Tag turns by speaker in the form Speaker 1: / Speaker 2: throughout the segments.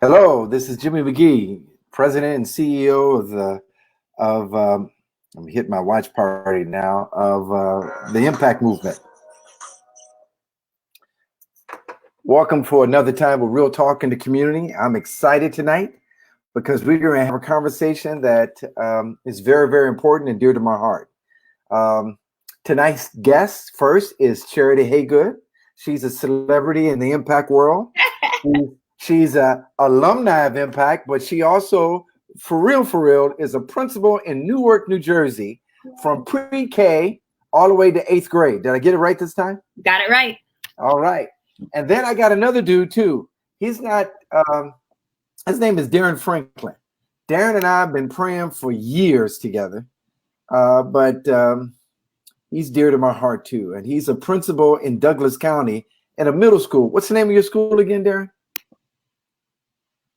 Speaker 1: Hello, this is Jimmy McGee, President and CEO I'm hitting my watch party now, of the Impact Movement. Welcome for another time of Real Talk in the community. I'm excited tonight because we're going to have a conversation that is very, very important and dear to my heart. Tonight's guest first is Charity Haygood. She's a celebrity in the Impact world. She's an alumni of Impact, but she also, for real, is a principal in Newark, New Jersey, from pre-K all the way to 8th grade. Did I get it right this time?
Speaker 2: Got it right.
Speaker 1: All right. And then I got another dude too. He's not, his name is Darron Franklin. Darron and I have been praying for years together, but he's dear to my heart too. And he's a principal in Douglas County in a middle school. What's the name of your school again, Darron?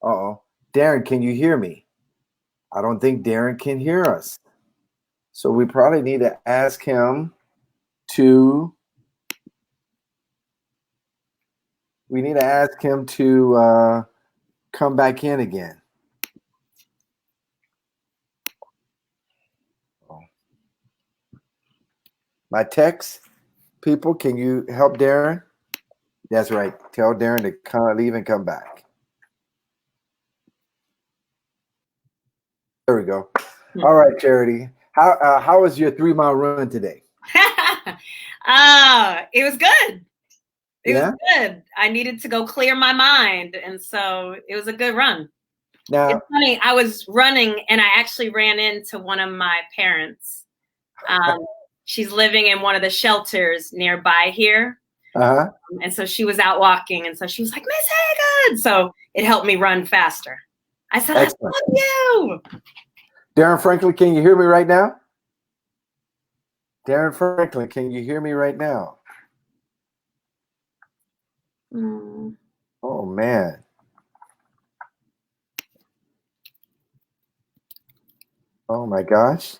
Speaker 1: Uh-oh. Darron, can you hear me? I don't think Darron can hear us. So we probably need to ask him to come back in again. My text, people, can you help Darron? That's right. Tell Darron to leave and come back. There we go. All right, Charity. How was your 3-mile run today?
Speaker 2: It was good. It was good. I needed to go clear my mind, and so it was a good run. Now, it's funny. I was running, and I actually ran into one of my parents. She's living in one of the shelters nearby here, and so she was out walking, and so she was like, "Miss Haygood," so it helped me run faster. I said, "I
Speaker 1: Excellent.
Speaker 2: love you."
Speaker 1: Darron Franklin, can you hear me right now? Darron Franklin, can you hear me right now? Oh, man. Oh, my gosh.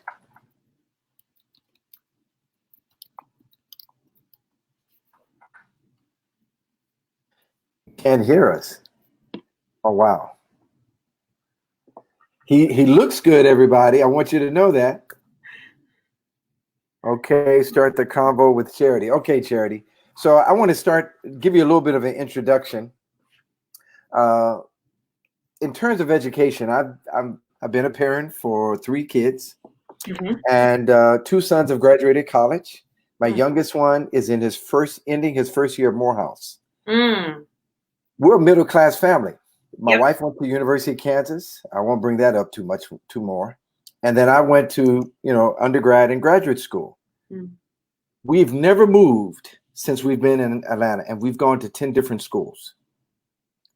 Speaker 1: Can't hear us. Oh, wow. He looks good, everybody. I want you to know that. Okay, start the convo with Charity. Okay, Charity. So I want to give you a little bit of an introduction. In terms of education, I've been a parent for 3 kids, and 2 sons have graduated college. My youngest one is ending his first year at Morehouse. We're a middle-class family. My wife went to the University of Kansas. I won't bring that up too more. And then I went to, undergrad and graduate school. We've never moved since we've been in Atlanta, and we've gone to 10 different schools.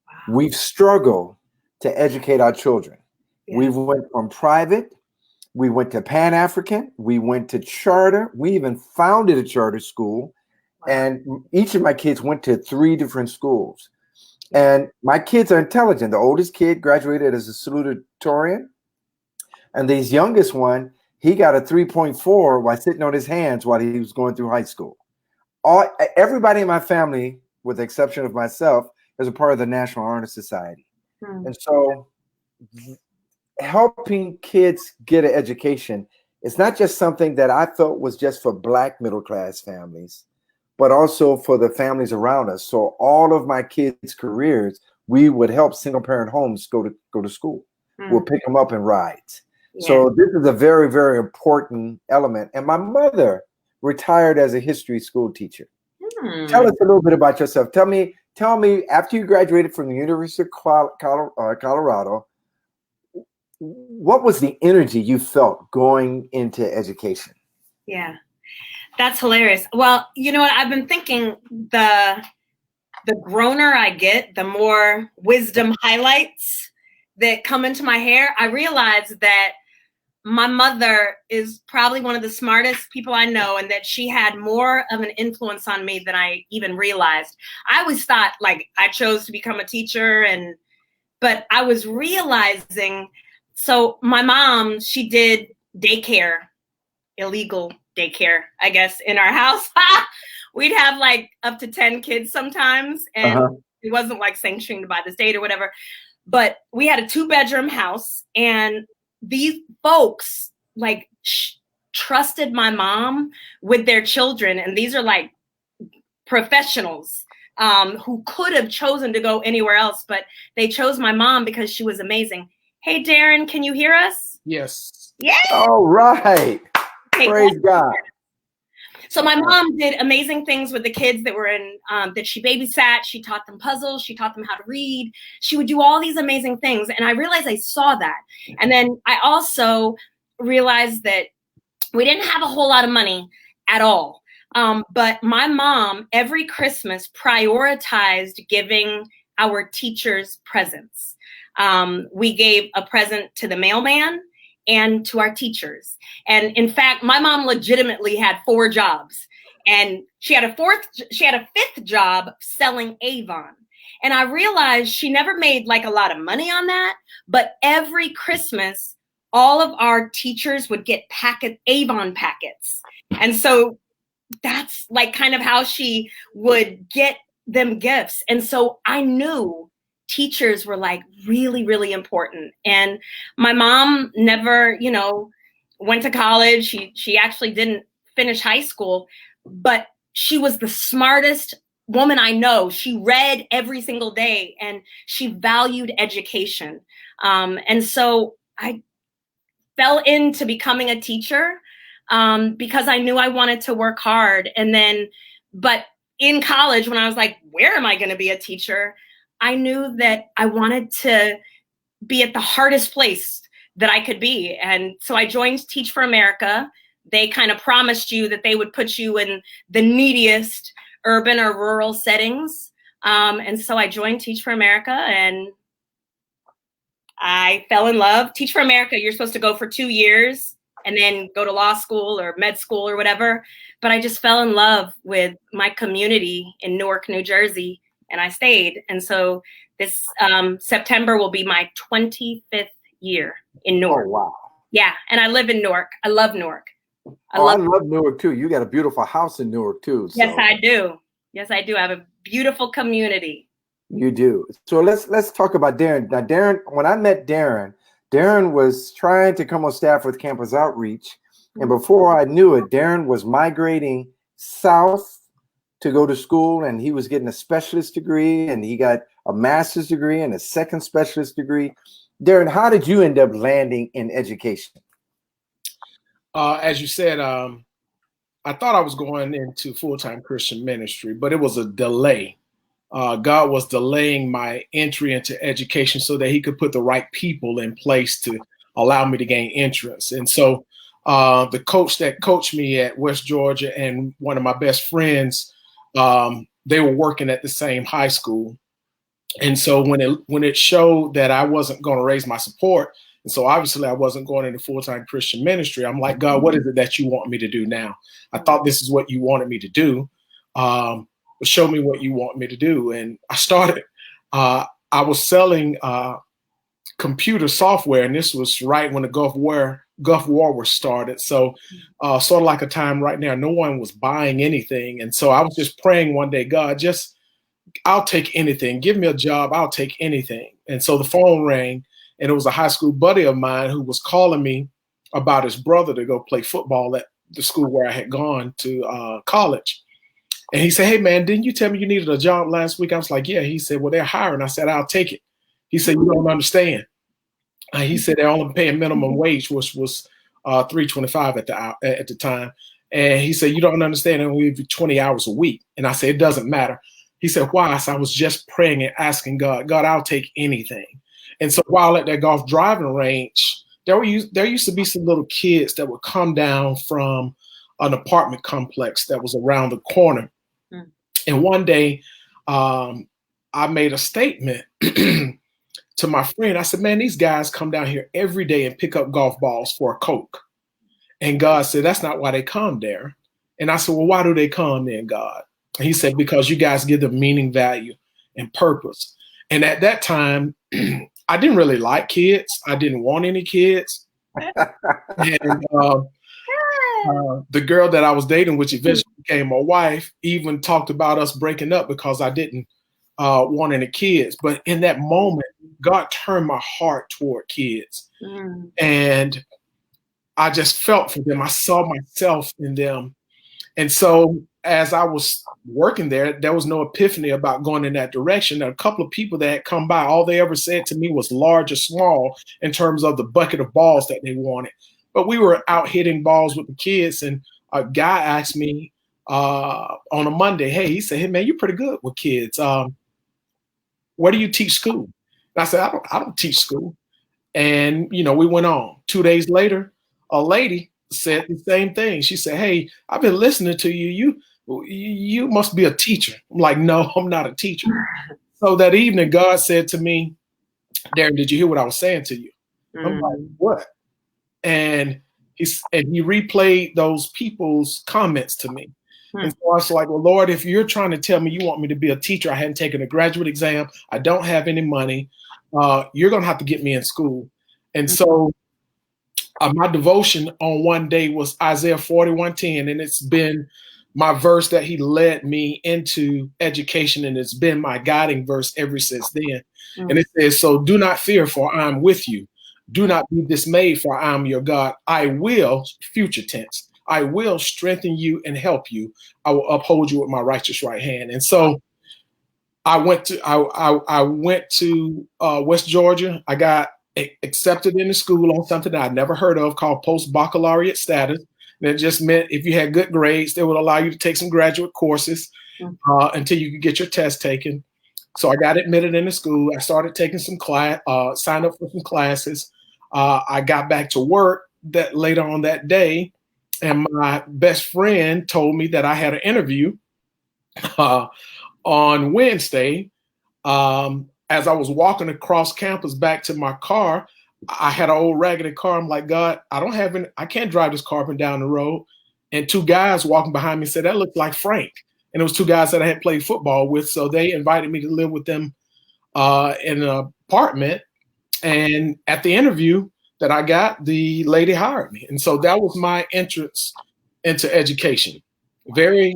Speaker 1: Wow. We've struggled to educate our children. We went from private, we went to Pan-African, we went to charter, we even founded a charter school, and each of my kids went to 3 different schools. And my kids are intelligent. The oldest kid graduated as a salutatorian. And this youngest one, he got a 3.4 while sitting on his hands while he was going through high school. Everybody in my family, with the exception of myself, is a part of the National Honor Society. And so helping kids get an education is not just something that I felt was just for Black middle-class families, but also for the families around us. So all of my kids' careers, we would help single-parent homes go to school. We'll pick them up in rides. So this is a very, very important element. And my mother retired as a history school teacher. Tell us a little bit about yourself. Tell me, after you graduated from the University of Colorado, what was the energy you felt going into education?
Speaker 2: Yeah. That's hilarious. Well, you know what? I've been thinking the growner I get, the more wisdom highlights that come into my hair. I realize that my mother is probably one of the smartest people I know, and that she had more of an influence on me than I even realized. I always thought like I chose to become a teacher, but I was realizing, so my mom, she did daycare, illegal daycare, I guess, in our house. We'd have like up to 10 kids sometimes, and it wasn't like sanctioned by the state or whatever. but we had a 2-bedroom house, and these folks like trusted my mom with their children. And these are like professionals who could have chosen to go anywhere else, but they chose my mom because she was amazing. Hey, Darron, can you hear us?
Speaker 3: Yes.
Speaker 2: Yeah.
Speaker 1: All right. Okay, praise God.
Speaker 2: So my mom did amazing things with the kids that were in, that she babysat. She taught them puzzles. She taught them how to read. She would do all these amazing things. And I realized I saw that. And then I also realized that we didn't have a whole lot of money at all. But my mom, every Christmas, prioritized giving our teachers presents. We gave a present to the mailman and to our teachers. And in fact, my mom legitimately had 4 jobs, and she had a 5th job selling Avon. And I realized she never made like a lot of money on that, but every Christmas, all of our teachers would get Avon packets. And so that's like kind of how she would get them gifts. And so I knew teachers were like really, really important. And my mom never, went to college. She actually didn't finish high school, but she was the smartest woman I know. She read every single day, and she valued education. And so I fell into becoming a teacher because I knew I wanted to work hard. And then, but in college, when I was like, where am I going to be a teacher? I knew that I wanted to be at the hardest place that I could be. And so I joined Teach for America. They kind of promised you that they would put you in the neediest urban or rural settings. And so I joined Teach for America, and I fell in love. Teach for America, you're supposed to go for 2 years and then go to law school or med school or whatever. But I just fell in love with my community in Newark, New Jersey, and I stayed. And so this September will be my 25th year in Newark.
Speaker 1: Oh, wow.
Speaker 2: Yeah, and I live in Newark. I love Newark.
Speaker 1: I love Newark too. You got a beautiful house in Newark too. So.
Speaker 2: Yes, I do. Yes, I do. I have a beautiful community.
Speaker 1: You do. So let's talk about Darron. Now, Darron, when I met Darron was trying to come on staff with Campus Outreach. And before I knew it, Darron was migrating south to go to school, and he was getting a specialist degree, and he got a master's degree and a second specialist degree. Darron, how did you end up landing in education?
Speaker 3: As you said, I thought I was going into full-time Christian ministry, but it was a delay. God was delaying my entry into education so that he could put the right people in place to allow me to gain entrance. And so the coach that coached me at West Georgia and one of my best friends, they were working at the same high school. And so when it showed that I wasn't going to raise my support, and so obviously I wasn't going into full-time Christian ministry, I'm like, God, what is it that you want me to do now? I thought this is what you wanted me to do. But show me what you want me to do. And I started, I was selling computer software, and this was right when the Gulf War was started. So sort of like a time right now, no one was buying anything. And so I was just praying one day, God, I'll take anything. Give me a job. I'll take anything. And so the phone rang, and it was a high school buddy of mine who was calling me about his brother to go play football at the school where I had gone to college. And he said, hey, man, didn't you tell me you needed a job last week? I was like, yeah. He said, well, they're hiring. I said, I'll take it. He said, you don't understand. He said they're only paying minimum wage, which was $3.25 at the time. And he said, you don't understand. It only give you 20 hours a week. And I said, it doesn't matter. He said, why? I said, I was just praying and asking God, I'll take anything. And so while at that golf driving range, there used to be some little kids that would come down from an apartment complex that was around the corner. Mm. And one day I made a statement to my friend. I said, man, these guys come down here every day and pick up golf balls for a Coke. And God said, that's not why they come there. And I said, well, why do they come then, God? And he said, because you guys give them meaning, value, and purpose. And at that time, I didn't really like kids. I didn't want any kids. And the girl that I was dating, which eventually became my wife, even talked about us breaking up because I didn't wanting the kids. But in that moment, God turned my heart toward kids. And I just felt for them. I saw myself in them. And so as I was working there, there was no epiphany about going in that direction. A couple of people that had come by, all they ever said to me was large or small in terms of the bucket of balls that they wanted. But we were out hitting balls with the kids, and a guy asked me on a Monday, hey, he said, hey, man, you're pretty good with kids. Where do you teach school? And I said, I don't teach school. And, you know, we went on. 2 days later, a lady said the same thing. She said, hey, I've been listening to you. You must be a teacher. I'm like, no, I'm not a teacher. So that evening, God said to me, Darron, did you hear what I was saying to you? I'm like, what? And he replayed those people's comments to me. And so I was like, well, Lord, if you're trying to tell me you want me to be a teacher, I hadn't taken a graduate exam, I don't have any money, you're going to have to get me in school. And so my devotion on one day was Isaiah 41:10, and it's been my verse that he led me into education, and it's been my guiding verse ever since then. And it says, so do not fear, for I am with you. Do not be dismayed, for I am your God. I will, future tense, I will strengthen you and help you. I will uphold you with my righteous right hand. And so I went to West Georgia. I got accepted into school on something that I'd never heard of called post-baccalaureate status. And it just meant if you had good grades, they would allow you to take some graduate courses until you could get your test taken. So I got admitted into school. I started taking some signed up for some classes. I got back to work later on that day, and my best friend told me that I had an interview on Wednesday. As I was walking across campus back to my car, I had an old raggedy car. I'm like, God, I can't drive this car up and down the road. And two guys walking behind me said, that looked like Frank. And it was two guys that I had played football with. So they invited me to live with them in an apartment. And at the interview that I got, the lady hired me. And so that was my entrance into education. Very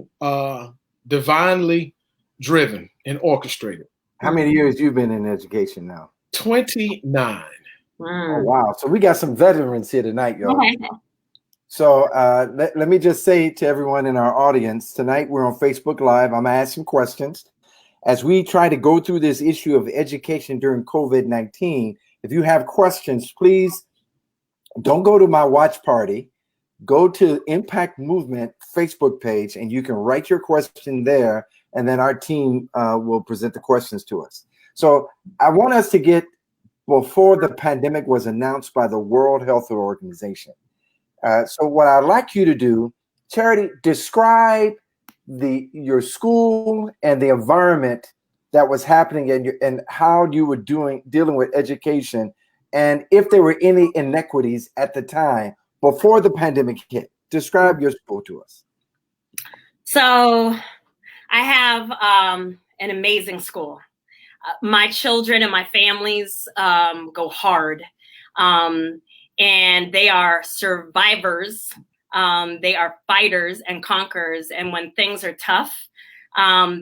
Speaker 3: divinely driven and orchestrated.
Speaker 1: How many years you been in education now?
Speaker 3: 29.
Speaker 1: Oh, wow. So we got some veterans here tonight, y'all.
Speaker 2: Okay.
Speaker 1: So let me just say to everyone in our audience, tonight we're on Facebook Live. I'm going to ask some questions. As we try to go through this issue of education during COVID-19, if you have questions, please don't go to my watch party. Go to Impact Movement Facebook page, and you can write your question there, and then our team will present the questions to us. So I want us to get, before the pandemic was announced by the World Health Organization. So what I'd like you to do, Charity, describe your school and the environment that was happening and how you were dealing with education, and if there were any inequities at the time before the pandemic hit. Describe your school to us.
Speaker 2: So I have an amazing school. My children and my families go hard, and they are survivors. They are fighters and conquerors. And when things are tough,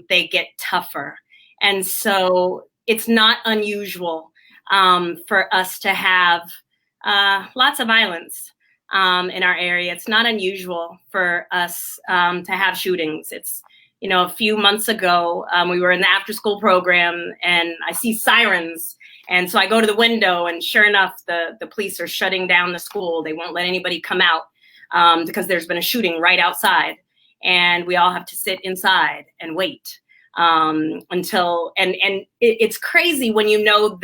Speaker 2: they get tougher. And so it's not unusual for us to have lots of violence in our area. It's not unusual for us to have shootings. It's, you know, a few months ago, we were in the after school program and I see sirens. And so I go to the window and sure enough, the police are shutting down the school. They won't let anybody come out because there's been a shooting right outside. And we all have to sit inside and wait until, and it's crazy when you know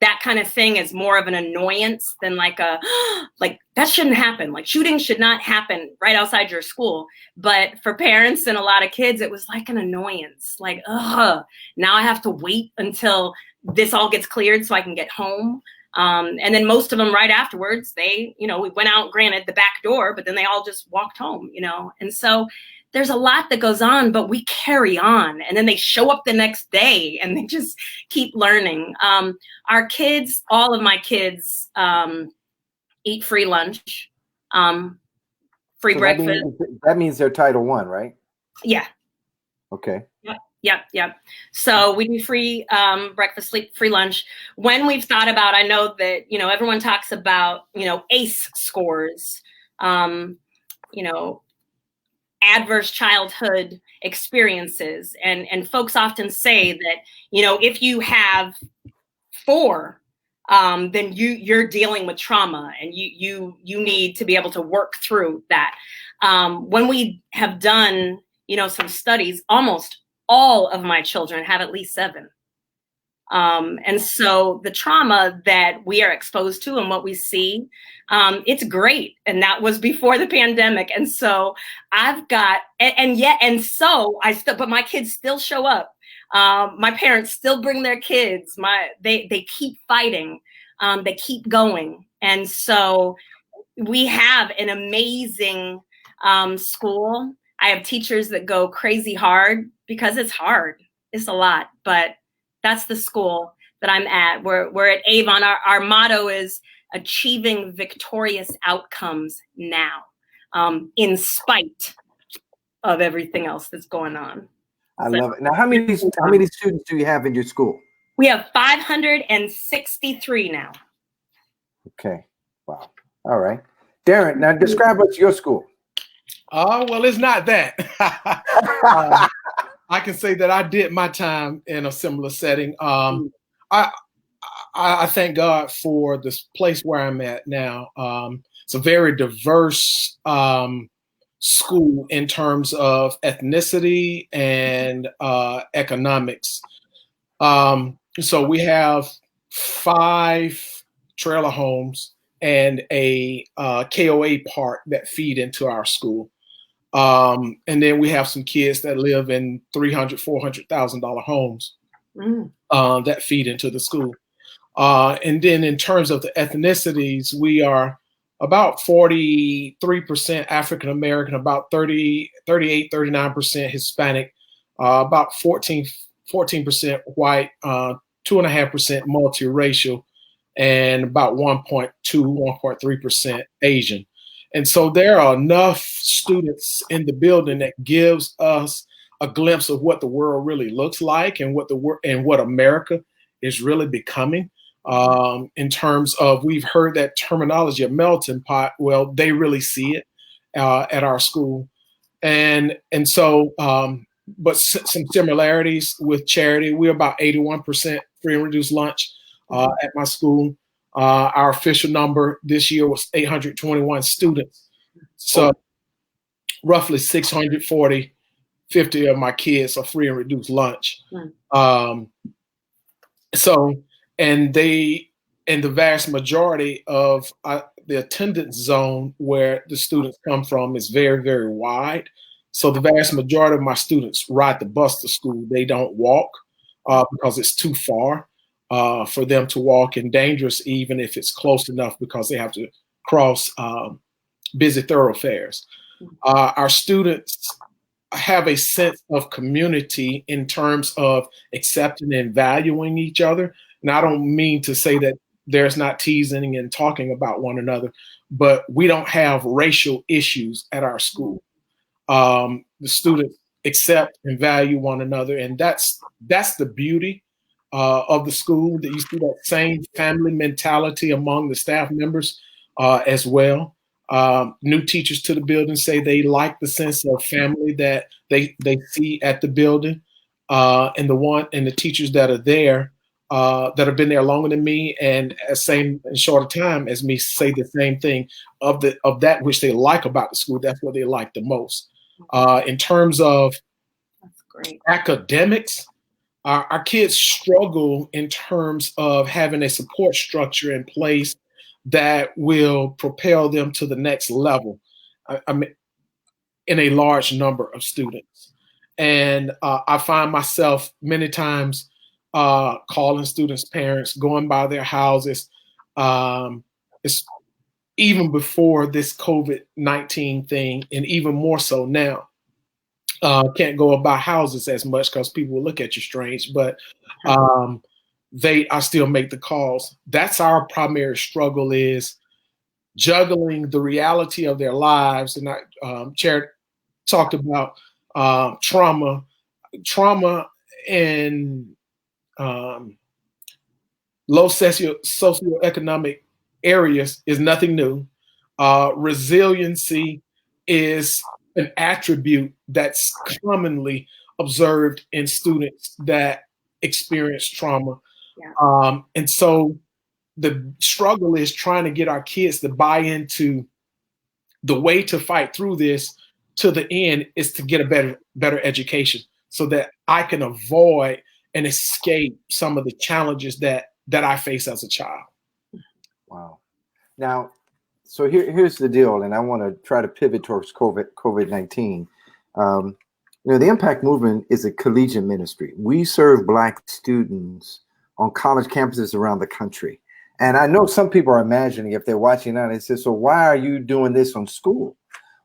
Speaker 2: that kind of thing is more of an annoyance than like that shouldn't happen. Like shootings should not happen right outside your school. But for parents and a lot of kids, it was like an annoyance. Like, now I have to wait until this all gets cleared so I can get home. And then most of them right afterwards, we went out, granted, the back door, but then they all just walked home, And so there's a lot that goes on, but we carry on. And then they show up the next day and they just keep learning. Our kids, all of my kids, eat free lunch, free breakfast.
Speaker 1: That means they're Title I, right?
Speaker 2: Yeah.
Speaker 1: Okay.
Speaker 2: Yep. Yep. So we do free breakfast, free lunch. When we've thought about, I know that, everyone talks about, ACE scores, adverse childhood experiences. And folks often say that, if you have 4, then you're dealing with trauma, and you need to be able to work through that. When we have done, some studies, almost all of my children have at least 7. And so the trauma that we are exposed to and what we see, it's great. And that was before the pandemic. And so I've got, but my kids still show up. My parents still bring their kids. They keep fighting. They keep going. And so we have an amazing school. I have teachers that go crazy hard because it's hard. It's a lot, but that's the school that I'm at. We're at Avon. Our motto is achieving victorious outcomes now, in spite of everything else that's going on.
Speaker 1: I love it. Now, how many students do you have in your school?
Speaker 2: We have 563 now.
Speaker 1: Okay. Wow. All right. Darron, now describe us your school.
Speaker 3: Well, it's not that. I can say that I did my time in a similar setting. I thank God for this place where I'm at now. It's a very diverse school in terms of ethnicity and economics. So we have 5 trailer homes and a KOA park that feed into our school. And then we have some kids that live in $300,000, $400,000 homes that feed into the school. And then in terms of the ethnicities, we are about 43% African American, about 38, 39% Hispanic, about 14% white, 2.5% multiracial, and about 1.3% Asian. And so there are enough students in the building that gives us a glimpse of what the world really looks like and what America is really becoming. In terms of, we've heard that terminology of melting pot. Well, they really see it at our school, and so. But some similarities with charity. We're about 81% free and reduced lunch at my school. Our official number this year was 821 students. So roughly 50 of my kids are free and reduced lunch. And the vast majority of the attendance zone where the students come from is very, very wide. So the vast majority of my students ride the bus to school. They don't walk because it's too far for them to walk, and dangerous even if it's close enough because they have to cross busy thoroughfares. Our students have a sense of community in terms of accepting and valuing each other. And I don't mean to say that there's not teasing and talking about one another, but we don't have racial issues at our school. The students accept and value one another, and that's the beauty of the school, that you see that same family mentality among the staff members as well. New teachers to the building say they like the sense of family that they see at the building, and the teachers that are there that have been there longer than me and same in shorter time as me say the same thing of that which they like about the school. That's what they like the most. In terms of academics, our kids struggle in terms of having a support structure in place that will propel them to the next level. I mean, in a large number of students. And I find myself many times calling students' parents, going by their houses. It's even before this COVID-19 thing, and even more so now. Can't go about houses as much because people will look at you strange, but I still make the calls. That's our primary struggle, is juggling the reality of their lives. And Chair talked about trauma. trauma in low socioeconomic areas is nothing new. Resiliency is an attribute that's commonly observed in students that experience trauma. Yeah. And so the struggle is trying to get our kids to buy into the way to fight through this to the end is to get a better education so that I can avoid and escape some of the challenges that I face as a child.
Speaker 1: Wow. Now, so here's the deal, and I want to try to pivot towards COVID-19. The Impact Movement is a collegiate ministry. We serve Black students on college campuses around the country. And I know some people are imagining, if they're watching now, they say, so why are you doing this on school?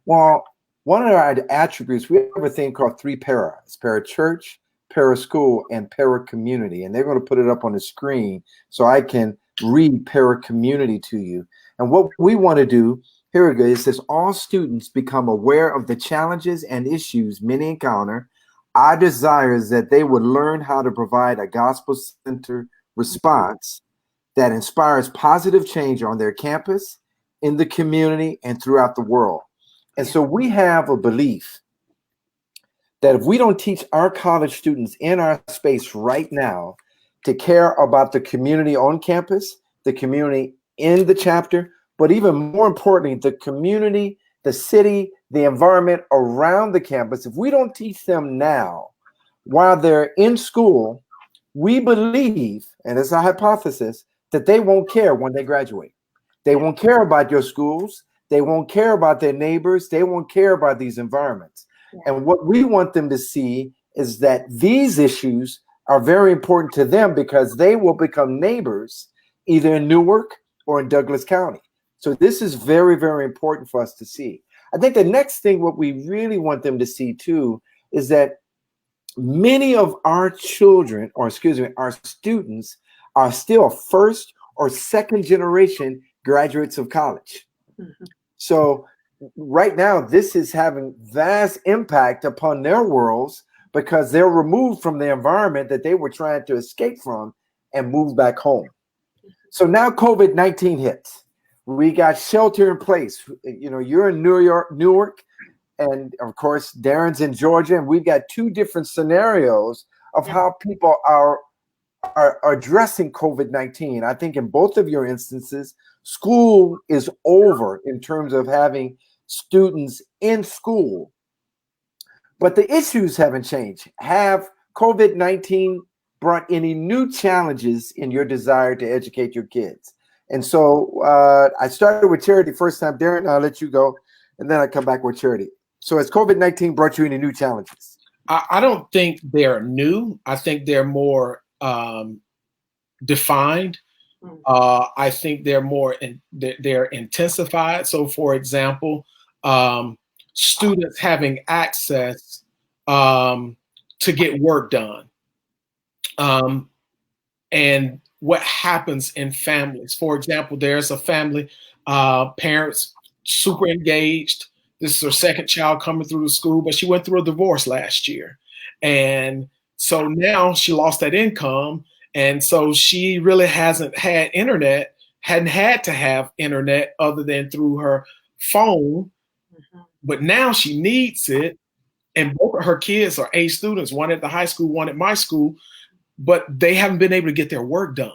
Speaker 1: Well, one of our attributes, we have a thing called 3 para. It's para-church, para-school, and para-community. And they're going to put it up on the screen so I can read para-community to you. And what we want to do, here it goes, it says all students become aware of the challenges and issues many encounter. Our desire is that they would learn how to provide a gospel-centered response that inspires positive change on their campus, in the community, and throughout the world. And so we have a belief that if we don't teach our college students in our space right now to care about the community on campus, the community in the chapter, but even more importantly, the community, the city, the environment around the campus, if we don't teach them now while they're in school, we believe, and it's a hypothesis, that they won't care when they graduate. They won't care about your schools. They won't care about their neighbors. They won't care about these environments. Yeah. And what we want them to see is that these issues are very important to them because they will become neighbors either in Newark or in Douglas County. So this is very, very important for us to see. I think the next thing, what we really want them to see too, is that many of our children, or excuse me, our students are still first or second generation graduates of college. Mm-hmm. So right now, this is having vast impact upon their worlds because they're removed from the environment that they were trying to escape from and move back home. So now COVID-19 hits. We got shelter in place. You're in Newark, and of course, Darren's in Georgia, and we've got 2 different scenarios of how people are addressing COVID-19. I think in both of your instances, school is over in terms of having students in school, but the issues haven't changed. Have COVID-19 brought any new challenges in your desire to educate your kids? And so I started with Charity first time. Darren, I'll let you go, and then I come back with Charity. So has COVID-19 brought you any new challenges?
Speaker 3: I don't think they're new. I think they're more defined. I think they're more they're intensified. So, for example, students having access to get work done, and what happens in families. For example, there's a family, parents super engaged. This is her second child coming through the school, but she went through a divorce last year, and so now she lost that income. And so she really hadn't had to have internet other than through her phone. Mm-hmm. But now she needs it. And both of her kids are A students, one at the high school, one at my school, but they haven't been able to get their work done.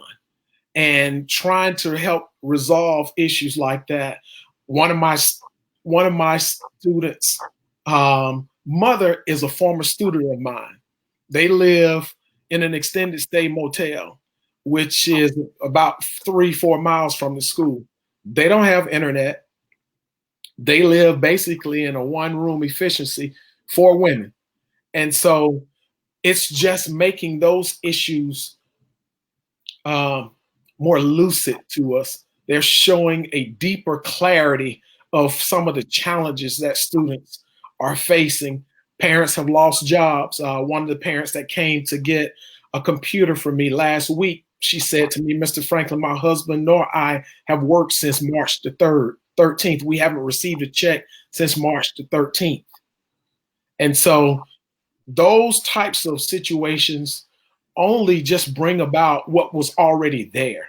Speaker 3: And trying to help resolve issues like that. One of my students' mother is a former student of mine. They live in an extended stay motel, which is about 3-4 miles from the school. They don't have internet. They live basically in a 1-room efficiency for women. And so it's just making those issues more lucid to us. They're showing a deeper clarity of some of the challenges that students are facing. Parents have lost jobs. One of the parents that came to get a computer for me last week, she said to me, Mr. Franklin, my husband nor I have worked since March the 13th. We haven't received a check since March the 13th. And so those types of situations only just bring about what was already there.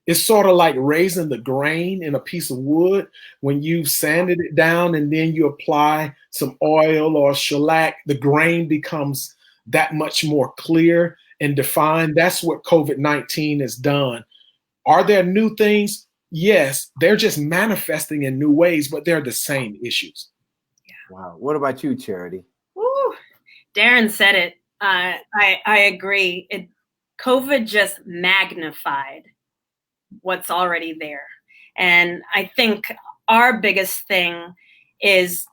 Speaker 3: It's sort of like raising the grain in a piece of wood. When you've sanded it down and then you apply some oil or shellac, the grain becomes that much more clear and defined. That's what COVID-19 has done. Are there new things? Yes, they're just manifesting in new ways, but they're the same issues.
Speaker 1: Yeah. Wow. What about you, Charity?
Speaker 2: Woo. Darren said it. I agree. COVID just magnified what's already there. And I think our biggest thing is,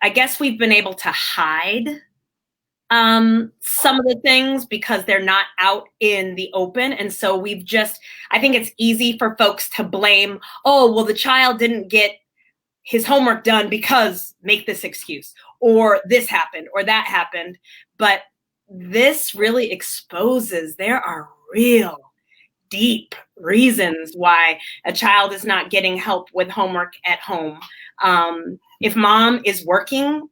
Speaker 2: I guess we've been able to hide some of the things because they're not out in the open. And so I think it's easy for folks to blame, oh, well, the child didn't get his homework done because make this excuse, or this happened or that happened. But this really exposes there are real deep reasons why a child is not getting help with homework at home. If mom is working,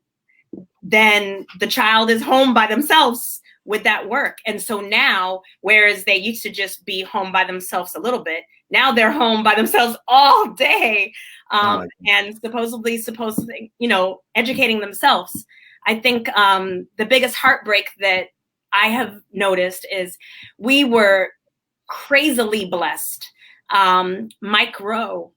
Speaker 2: then the child is home by themselves with that work. And so now, whereas they used to just be home by themselves a little bit, now they're home by themselves all day, and supposedly, educating themselves. I think the biggest heartbreak that I have noticed is we were crazily blessed. Mike Rowe,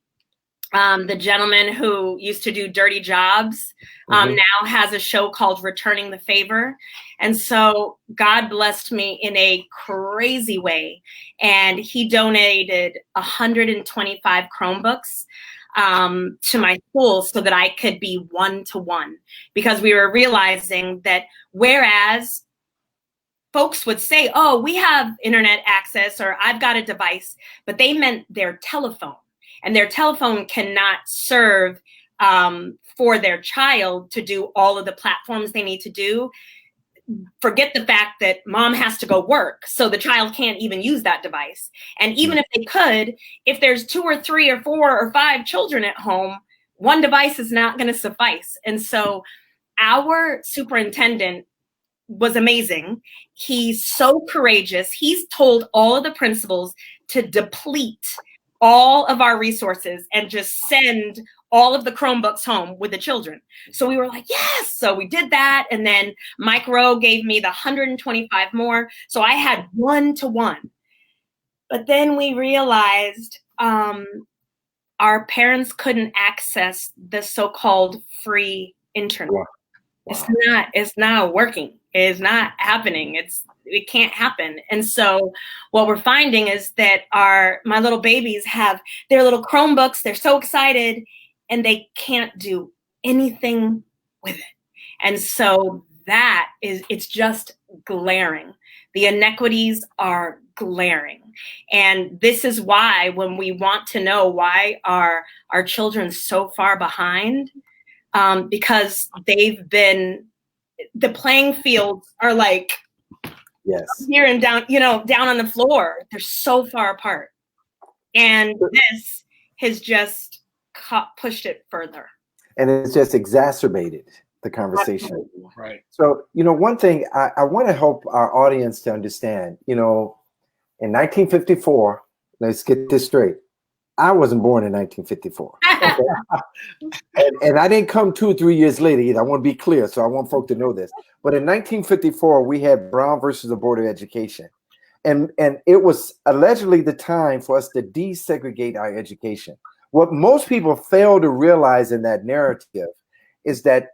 Speaker 2: the gentleman who used to do Dirty Jobs, now has a show called Returning the Favor. And so God blessed me in a crazy way. And he donated 125 Chromebooks to my school so that I could be one-to-one, because we were realizing that whereas folks would say, oh, we have internet access, or I've got a device, but they meant their telephone, and their telephone cannot serve for their child to do all of the platforms they need to do. Forget the fact that mom has to go work, so the child can't even use that device. And even if they could, if there's 2 or 3 or 4 or 5 children at home, one device is not going to suffice. And so our superintendent was amazing. He's so courageous. He's told all of the principals to deplete all of our resources and just send all of the Chromebooks home with the children. So we were like, yes. So we did that. And then Mike Rowe gave me the 125 more. So I had one-to-one. But then we realized our parents couldn't access the so-called free internet. Wow. It's not working. It's not happening. It can't happen. And so what we're finding is that my little babies have their little Chromebooks. They're so excited, and they can't do anything with it. And so it's just glaring. The inequities are glaring. And this is why, when we want to know why are our children so far behind, because the playing fields are like,
Speaker 1: yes,
Speaker 2: here and down, down on the floor. They're so far apart. And this has just pushed it further.
Speaker 1: And it's just exacerbated the conversation.
Speaker 2: Absolutely.
Speaker 3: Right.
Speaker 1: So, one thing I want to help our audience to understand, in 1954, let's get this straight. I wasn't born in 1954. Okay? and I didn't come 2 or 3 years later either. I want to be clear, so I want folk to know this. But in 1954, we had Brown versus the Board of Education. And it was allegedly the time for us to desegregate our education. What most people fail to realize in that narrative is that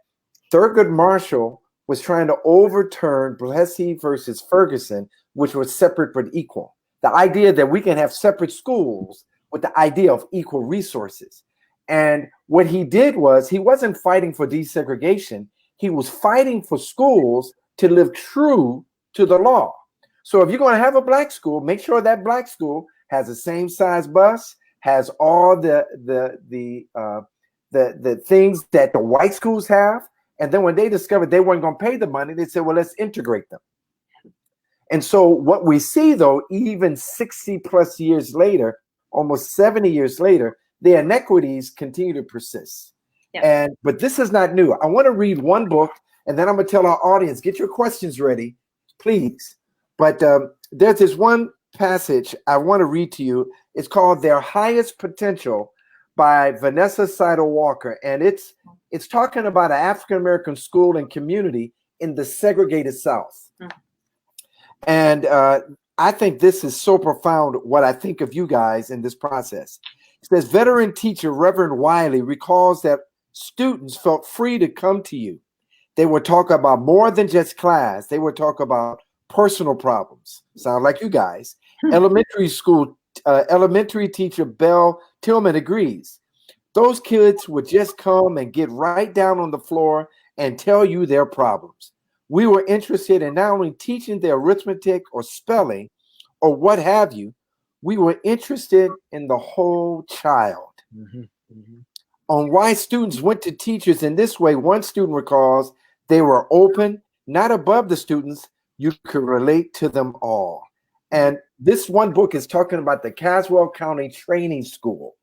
Speaker 1: Thurgood Marshall was trying to overturn Plessy versus Ferguson, which was separate but equal. The idea that we can have separate schools with the idea of equal resources. And what he did was, he wasn't fighting for desegregation. He was fighting for schools to live true to the law. So if you're going to have a black school, make sure that black school has the same size bus, has all the things that the white schools have. And then when they discovered they weren't going to pay the money, they said, well, let's integrate them. And so what we see, though, even 60 plus years later, almost 70 years later, the inequities continue to persist. Yeah. But this is not new. I want to read one book And then I'm going to tell our audience, get your questions ready, please. But there's this one passage I want to read to you. It's called Their Highest Potential by Vanessa Seidel Walker. And it's talking about an African-American school and community in the segregated South. And I think this is so profound, what I think of you guys in this process. It says, veteran teacher Reverend Wiley recalls that students felt free to come to you. They would talk about more than just class. They would talk about personal problems. Sound like you guys. Elementary teacher Belle Tillman agrees. Those kids would just come and get right down on the floor and tell you their problems. We were interested in not only teaching their arithmetic or spelling or what have you, we were interested in the whole child. On why students went to teachers in this way, one student recalls they were open, not above the students. You could relate to them all. And this one book is talking about the Caswell County Training School.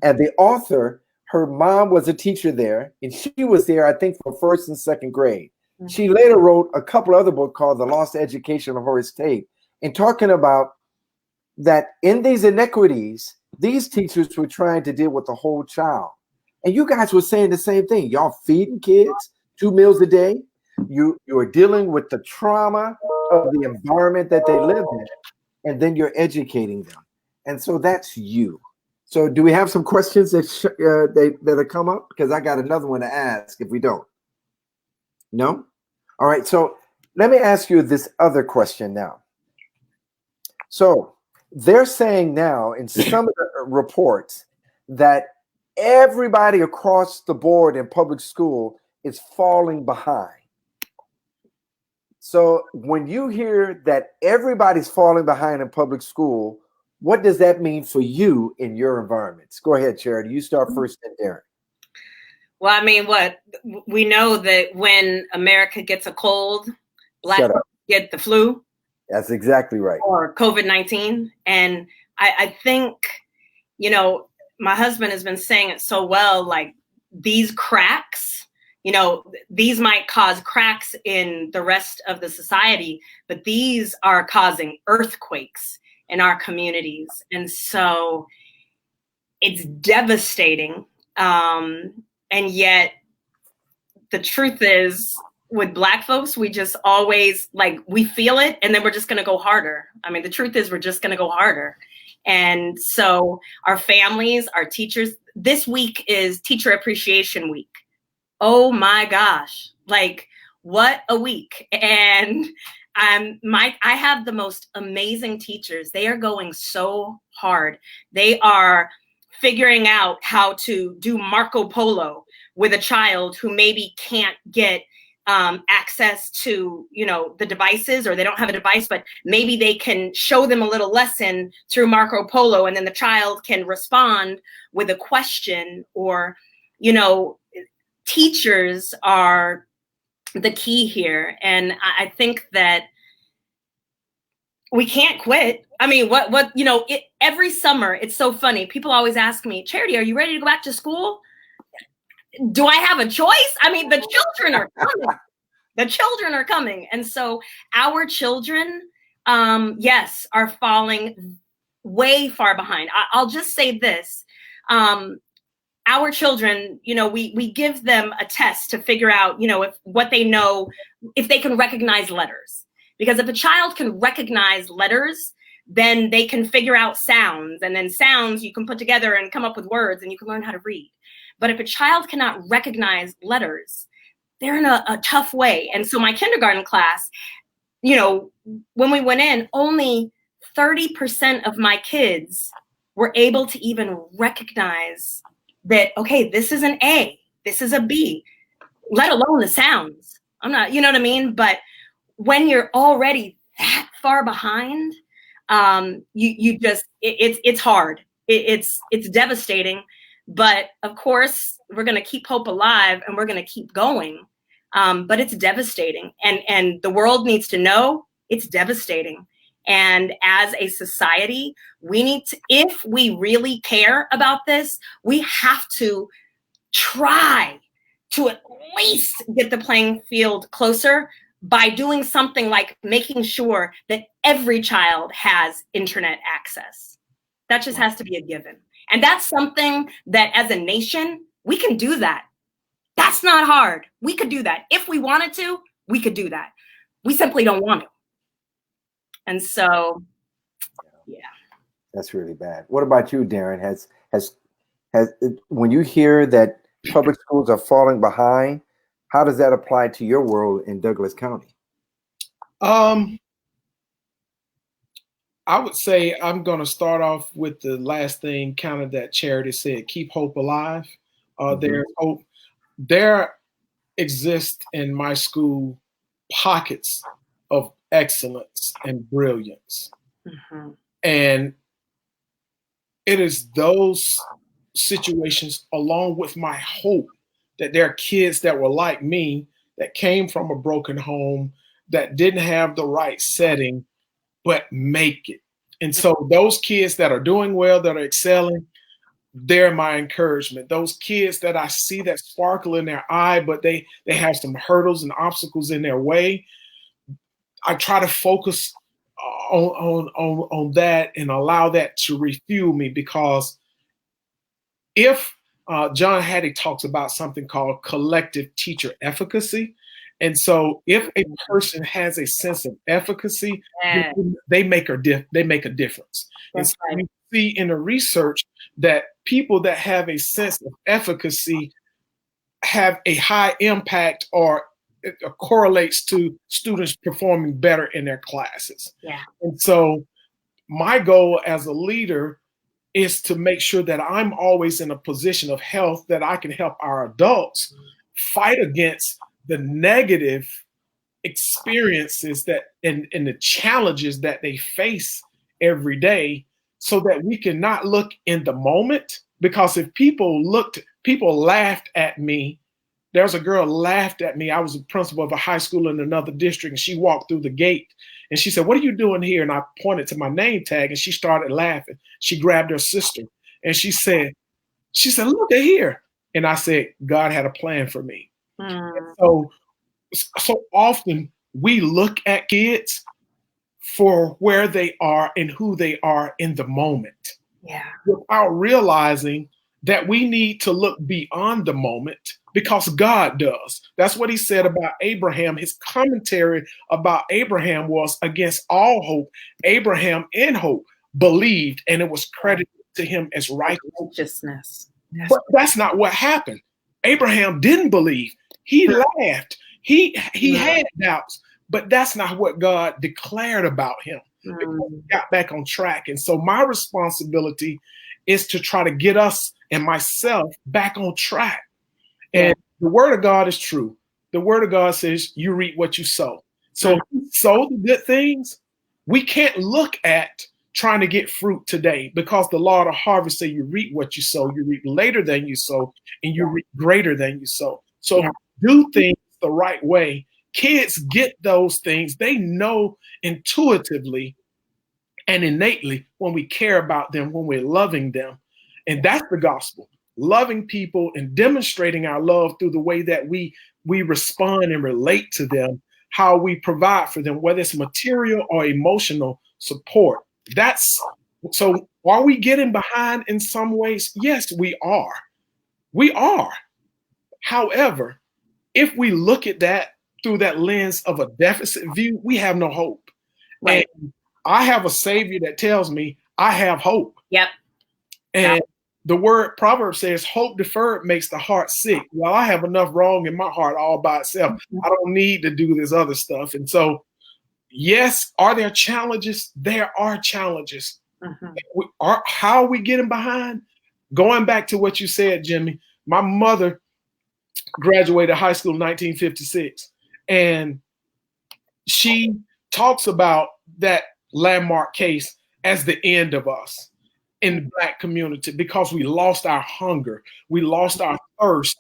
Speaker 1: And the author, her mom was a teacher there, and she was there, I think, for first and second grade. She later wrote a couple other books called The Lost Education of Her Estate, and talking about that in these inequities, these teachers were trying to deal with the whole child. And you guys were saying the same thing. Y'all feeding kids 2 meals a day. You are dealing with the trauma of the environment that they live in, and then you're educating them. And so that's you. So do we have some questions that have come up? Because I got another one to ask if we don't. No? All right. So let me ask you this other question now. So they're saying now in some of the reports that everybody across the board in public school is falling behind. So when you hear that everybody's falling behind in public school, what does that mean for you in your environments? Go ahead, Charity. You start first, and Darron.
Speaker 2: Well, I mean, we know that when America gets a cold, Black folks get the flu.
Speaker 1: That's exactly right.
Speaker 2: Or COVID-19. And I think, you know, my husband has been saying it so well, like these cracks, you know, these might cause cracks in the rest of the society, but these are causing earthquakes in our communities. And so it's devastating. And yet the truth is, with Black folks, we just always we feel it and then we're just going to go harder. I mean, the truth is we're just going to go harder. And so our families, our teachers, this week is Teacher Appreciation Week. Oh my gosh. What a week. And I have the most amazing teachers. They are going so hard. They are figuring out how to do Marco Polo with a child who maybe can't get access to, the devices, or they don't have a device, but maybe they can show them a little lesson through Marco Polo, and then the child can respond with a question. Or, teachers are the key here. And I think that we can't quit. I mean, every summer, it's so funny. People always ask me, Charity, are you ready to go back to school? Do I have a choice? I mean, the children are coming. The children are coming. And so our children, yes, are falling way far behind. I'll just say this. Our children, we give them a test to figure out, what they know, if they can recognize letters. Because if a child can recognize letters, then they can figure out sounds, and then sounds you can put together and come up with words, and you can learn how to read. But if a child cannot recognize letters, they're in a tough way. And so my kindergarten class, when we went in, only 30% of my kids were able to even recognize that, okay, this is an A, this is a B, let alone the sounds. I'm not, you know what I mean? But when you're already that far behind, it's hard. It's devastating. But of course, we're going to keep hope alive, and we're going to keep going. But it's devastating. And the world needs to know it's devastating. And as a society, we need to, if we really care about this, we have to try to at least get the playing field closer by doing something like making sure that every child has internet access. That just has to be a given. And that's something that as a nation, we can do that. That's not hard. We could do that. If we wanted to, we could do that. We simply don't want to. And so, yeah.
Speaker 1: That's really bad. What about you, Darron? Has when you hear that public schools are falling behind, how does that apply to your world in Douglas County?
Speaker 3: I would say I'm going to start off with the last thing kind of that Charity said, keep hope alive. There's hope. There exist in my school pockets of excellence and brilliance. Mm-hmm. And it is those situations, along with my hope, that there are kids that were like me, that came from a broken home, that didn't have the right setting, but make it. And so those kids that are doing well, that are excelling, they're my encouragement. Those kids that I see that sparkle in their eye, but they have some hurdles and obstacles in their way, I try to focus on that and allow that to refuel me, because if John Hattie talks about something called collective teacher efficacy. And so if a person has a sense of efficacy, they make a difference. And so you see in the research that people that have a sense of efficacy have a high impact, or it correlates to students performing better in their classes. Yeah. And so my goal as a leader is to make sure that I'm always in a position of health, that I can help our adults fight against the negative experiences that and the challenges that they face every day, so that we can not look in the moment. Because if people laughed at me. There's a girl laughed at me. I was a principal of a high school in another district, and she walked through the gate and she said, "What are you doing here?" And I pointed to my name tag, and she started laughing. She grabbed her sister and she said, "Look at here." And I said, "God had a plan for me." So often we look at kids for where they are and who they are in the moment, without realizing that we need to look beyond the moment, because God does. That's what he said about Abraham. His commentary about Abraham was, against all hope, Abraham in hope believed, and it was credited to him as righteousness. But that's not what happened. Abraham didn't believe. He laughed. He had doubts, but that's not what God declared about him. He got back on track. And so my responsibility is to try to get us and myself back on track. And the word of God is true. The word of God says you reap what you sow. So if you sow the good things, we can't look at trying to get fruit today, because the law of the harvest say you reap what you sow, you reap later than you sow, and you reap greater than you sow. So do things the right way. Kids get those things. They know intuitively and innately when we care about them, when we're loving them. And that's the gospel. Loving people and demonstrating our love through the way that we respond and relate to them, how we provide for them, whether it's material or emotional support. So are we getting behind in some ways? Yes, we are. We are. However, if we look at that through that lens of a deficit view, we have no hope. Right. And I have a Savior that tells me I have hope. Yep. And the word Proverbs says, hope deferred makes the heart sick. Well, I have enough wrong in my heart all by itself. I don't need to do this other stuff. And so, yes, are there challenges? There are challenges. How are we getting behind? Going back to what you said, Jimmy, my mother graduated high school in 1956. And she talks about that landmark case as the end of us in the Black community, because we lost our hunger. We lost our thirst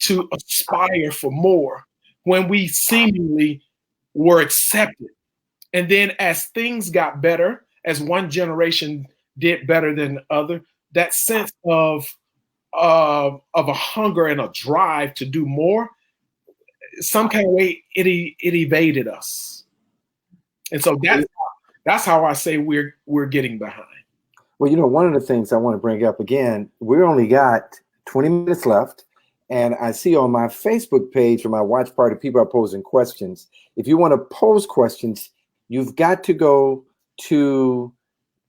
Speaker 3: to aspire for more when we seemingly were accepted. And then as things got better, as one generation did better than the other, that sense of of a hunger and a drive to do more, some kind of way it evaded us. And so that's how I say we're getting behind.
Speaker 1: Well, you know, one of the things I want to bring up again, we only got 20 minutes left. And I see on my Facebook page for my watch party, people are posing questions. If you want to pose questions, you've got to go to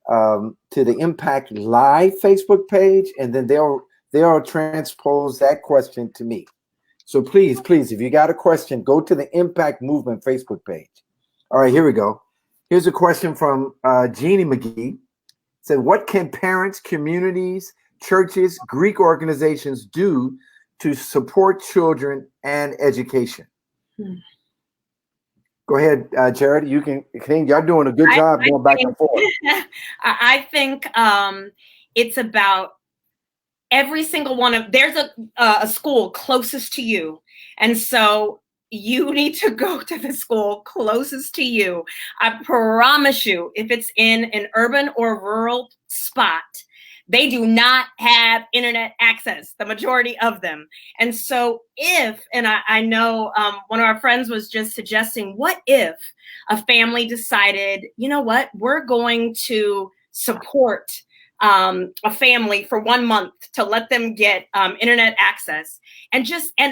Speaker 1: the Impact Live Facebook page, and then they'll transpose that question to me. So please, if you got a question, go to the Impact Movement Facebook page. All right, here we go. Here's a question from Jeannie McGee. It said, what can parents, communities, churches, Greek organizations do to support children and education? Go ahead, Charity. Y'all doing a good job going back and forth.
Speaker 2: I think it's about every single there's a school closest to you. And so you need to go to the school closest to you. I promise you, if it's in an urban or rural spot, they do not have internet access, the majority of them. And so I know one of our friends was just suggesting, what if a family decided, you know what, we're going to support a family for 1 month to let them get internet access and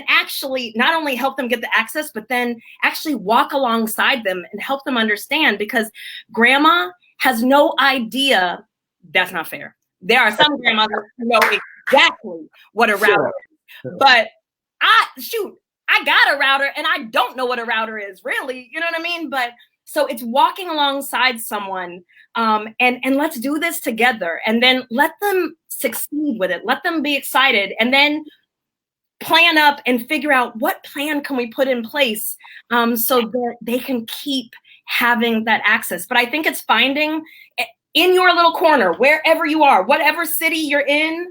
Speaker 2: actually not only help them get the access, but then actually walk alongside them and help them understand, because grandma has no idea. That's not fair. There are some grandmothers who know exactly what a router is, but I got a router and I don't know what a router is really, you know what I mean? But so it's walking alongside someone and let's do this together, and then let them succeed with it. Let them be excited, and then plan up and figure out what plan can we put in place so that they can keep having that access. But I think it's finding in your little corner, wherever you are, whatever city you're in,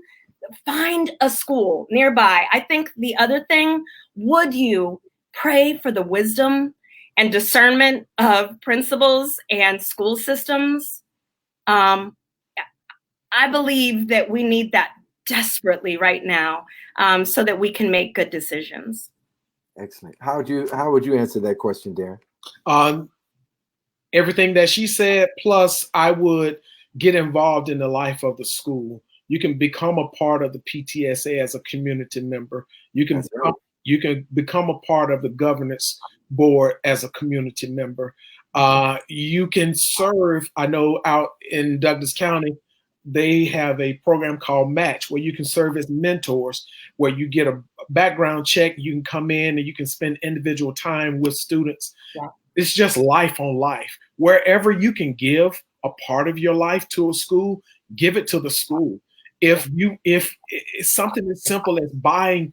Speaker 2: find a school nearby. I think the other thing, would you pray for the wisdom and discernment of principals and school systems? I believe that we need that desperately right now so that we can make good decisions.
Speaker 1: Excellent. How would you answer that question, Darron?
Speaker 3: Everything that she said, plus I would get involved in the life of the school. You can become a part of the PTSA as a community member. You can become a part of the governance board as a community member. You can serve. I know out in Douglas County, they have a program called Match, where you can serve as mentors, where you get a background check. You can come in and you can spend individual time with students. Yeah. It's just life on life. Wherever you can give a part of your life to a school, give it to the school. If it's something as simple as buying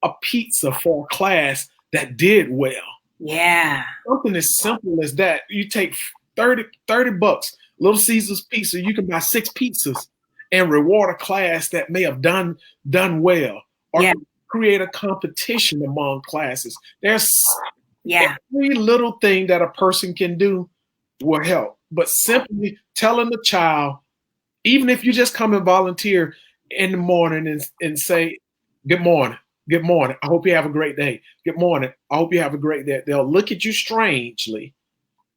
Speaker 3: a pizza for a class that did well.
Speaker 2: Yeah.
Speaker 3: Something as simple as that. You take $30, Little Caesars pizza, you can buy 6 pizzas and reward a class that may have done well. Or create a competition among classes. There's every little thing that a person can do will help. But simply telling the child, even if you just come and volunteer in the morning and say, good morning, I hope you have a great day. Good morning, I hope you have a great day. They'll look at you strangely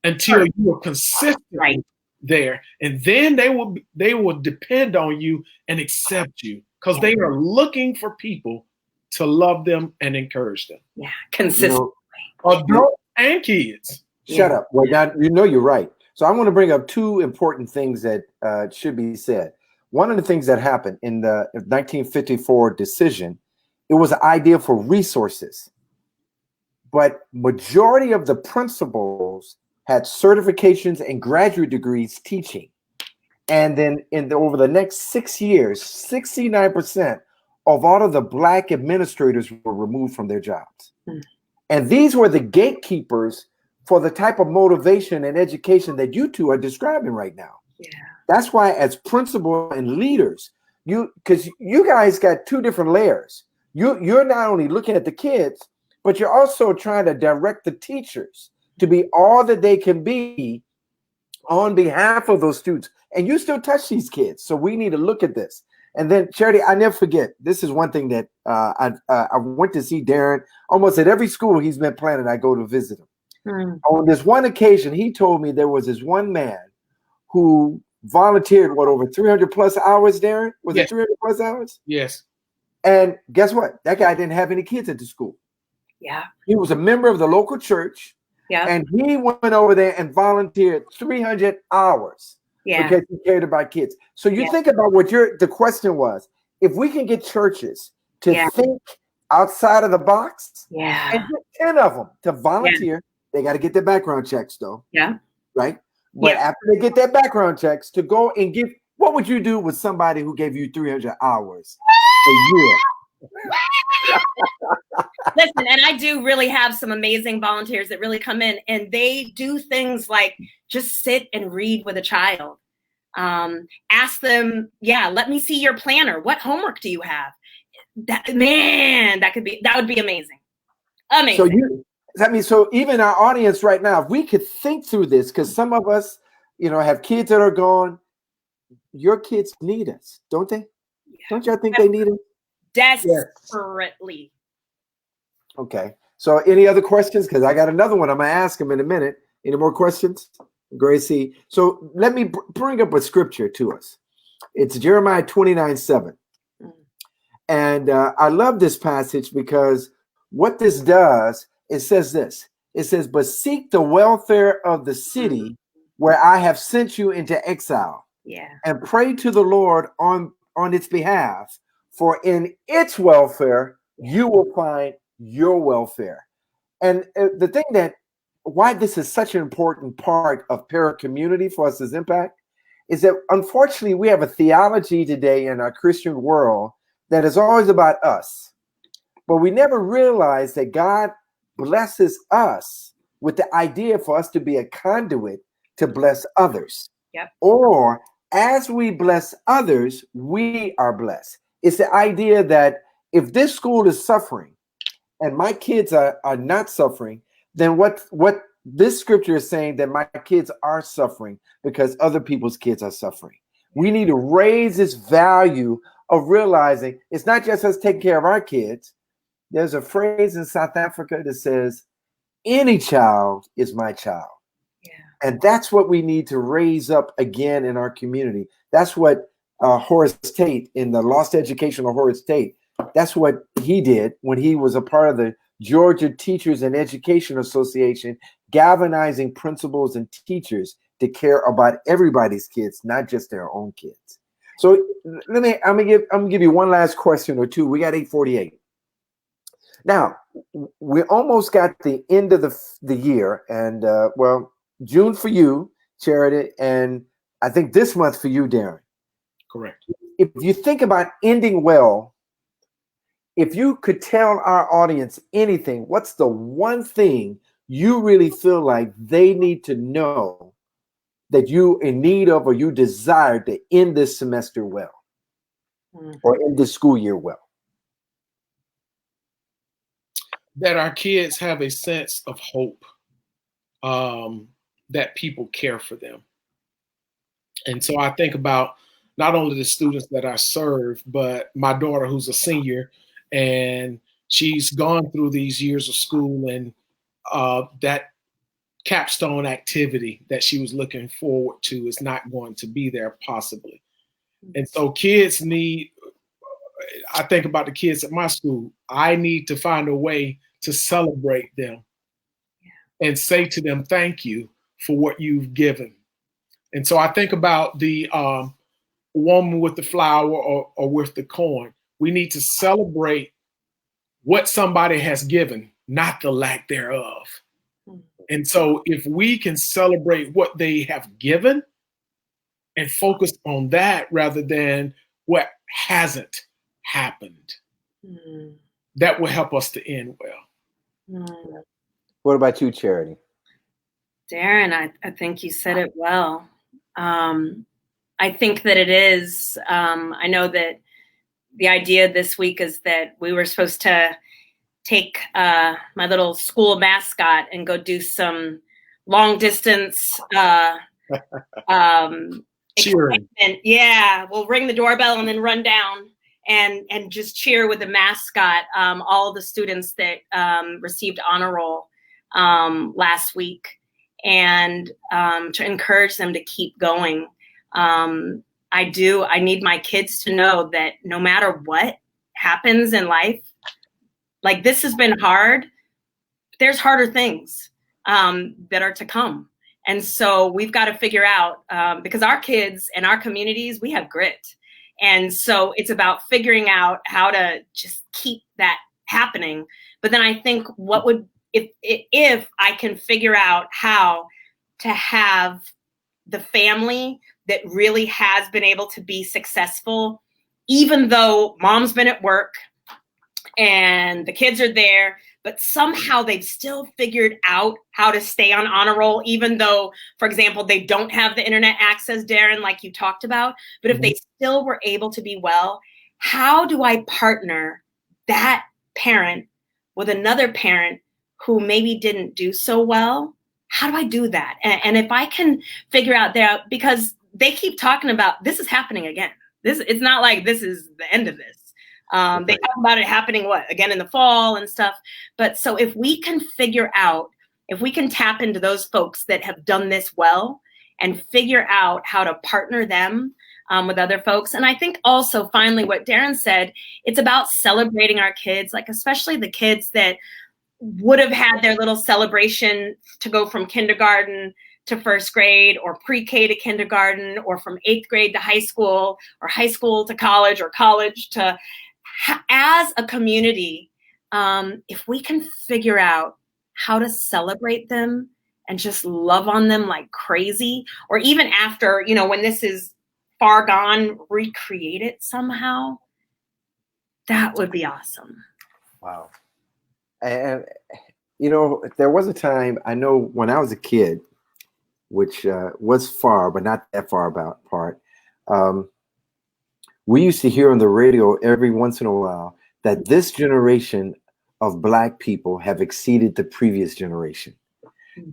Speaker 3: until you are consistent there. And then they will depend on you and accept you, because they are looking for people to love them and encourage them.
Speaker 2: Yeah, consistently.
Speaker 3: Adults and kids.
Speaker 1: Shut up. Well, now, you're right. So I want to bring up 2 important things that should be said. One of the things that happened in the 1954 decision, it was an idea for resources, but majority of the principals had certifications and graduate degrees teaching. And then over the next 6 years, 69% of all of the Black administrators were removed from their jobs. And these were the gatekeepers for the type of motivation and education that you two are describing right now. Yeah. That's why as principal and leaders, because you guys got 2 different layers. You're not only looking at the kids, but you're also trying to direct the teachers to be all that they can be on behalf of those students. And you still touch these kids. So we need to look at this. And then Charity, I never forget. This is one thing that I went to see Darron almost at every school he's been planning. I go to visit him. On this one occasion, he told me there was this one man who volunteered over 300 plus hours. Darron, was it 300 plus hours?
Speaker 3: Yes.
Speaker 1: And guess what? That guy didn't have any kids at the school.
Speaker 2: Yeah.
Speaker 1: He was a member of the local church.
Speaker 2: Yeah.
Speaker 1: And he went over there and volunteered 300 hours.
Speaker 2: Yeah.
Speaker 1: Because he cared about kids. So you think about what the question was. If we can get churches to think outside of the box and get 10 of them to volunteer, they got to get their background checks though.
Speaker 2: Yeah.
Speaker 1: Right? But after they get their background checks, to go and give, what would you do with somebody who gave you 300 hours a year?
Speaker 2: Listen, and I do really have some amazing volunteers that really come in and they do things like just sit and read with a child. Ask them, let me see your planner. What homework do you have? That would be amazing. Amazing.
Speaker 1: So even our audience right now, if we could think through this, because some of us, have kids that are gone, your kids need us, don't they? Don't y'all think they need us?
Speaker 2: Desperately.
Speaker 1: Okay. So any other questions? Because I got another one. I'm going to ask him in a minute. Any more questions? Gracie. So let me bring up a scripture to us. It's Jeremiah 29:7. And I love this passage because what this does, it says this. It says, but seek the welfare of the city where I have sent you into exile. And pray to the Lord on its behalf. For in its welfare, you will find your welfare. And the thing why this is such an important part of para community for us as Impact is that unfortunately we have a theology today in our Christian world that is always about us. But we never realize that God blesses us with the idea for us to be a conduit to bless others. Or as we bless others, we are blessed. It's the idea that if this school is suffering and my kids are not suffering, then what this scripture is saying that my kids are suffering because other people's kids are suffering. We need to raise this value of realizing it's not just us taking care of our kids. There's a phrase in South Africa that says, any child is my child. And that's what we need to raise up again in our community. That's what Horace Tate in the Lost Education of Horace Tate, that's what he did when he was a part of the Georgia Teachers and Education Association, galvanizing principals and teachers to care about everybody's kids, not just their own kids. So I'm gonna give you one last question or two. We got 8:48. Now we almost got the end of the year, and June for you, Charity, and I think this month for you, Darron.
Speaker 3: Correct.
Speaker 1: If you think about ending well, if you could tell our audience anything, what's the one thing you really feel like they need to know that you in need of or you desire to end this semester well or end this school year well?
Speaker 3: That our kids have a sense of hope, that people care for them. And so I think about not only the students that I serve, but my daughter who's a senior, and she's gone through these years of school, and that capstone activity that she was looking forward to is not going to be there possibly. And so kids need, I think about the kids at my school, I need to find a way to celebrate them and say to them, thank you for what you've given. And so I think about the woman with the flour or with the corn. We need to celebrate what somebody has given, not the lack thereof. And so if we can celebrate what they have given and focus on that rather than what hasn't happened, that will help us to end well.
Speaker 1: What about you, Charity?
Speaker 2: Darron, I think you said it well. I think that it is. I know that the idea this week is that we were supposed to take my little school mascot and go do some long distance
Speaker 3: cheering.
Speaker 2: Yeah, we'll ring the doorbell and then run down and just cheer with the mascot. All the students that received honor roll last week, and to encourage them to keep going. I need my kids to know that no matter what happens in life, like this has been hard, there's harder things that are to come. And so we've got to figure out, because our kids and our communities, we have grit. And so it's about figuring out how to just keep that happening. But then I think if I can figure out how to have the family that really has been able to be successful, even though mom's been at work and the kids are there, but somehow they've still figured out how to stay on honor roll, even though, for example, they don't have the internet access, Darron, like you talked about. But if they still were able to be well, how do I partner that parent with another parent who maybe didn't do so well? How do I do that? And if I can figure out that, because they keep talking about this is happening again. It's not like this is the end of this. They talk about it happening again in the fall and stuff. But so if we can figure out, if we can tap into those folks that have done this well and figure out how to partner them with other folks. And I think also finally what Darron said, it's about celebrating our kids, like especially the kids that would have had their little celebration to go from kindergarten to first grade, or pre-K to kindergarten, or from 8th grade to high school, or high school to college, or college to, as a community, if we can figure out how to celebrate them and just love on them like crazy, or even after, when this is far gone, recreate it somehow, that would be awesome.
Speaker 1: Wow. And, there was a time, I know when I was a kid, which was far, but not that far apart, we used to hear on the radio every once in a while that this generation of Black people have exceeded the previous generation.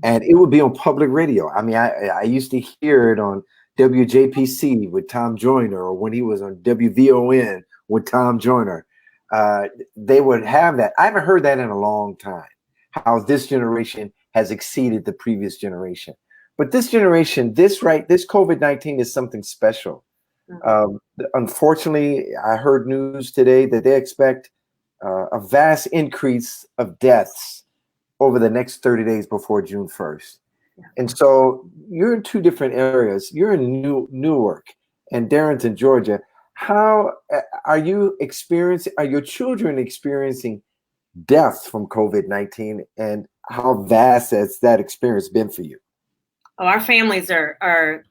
Speaker 1: And it would be on public radio. I mean, I used to hear it on WJPC with Tom Joyner, or when he was on WVON with Tom Joyner. They would have that. I haven't heard that in a long time, how this generation has exceeded the previous generation. But this generation, this COVID-19 is something special. Unfortunately, I heard news today that they expect a vast increase of deaths over the next 30 days before June 1st. And so you're in two different areas. You're in Newark and Darron's in Georgia. How are your children experiencing death from COVID-19, and how vast has that experience been for you?
Speaker 2: Oh, our families are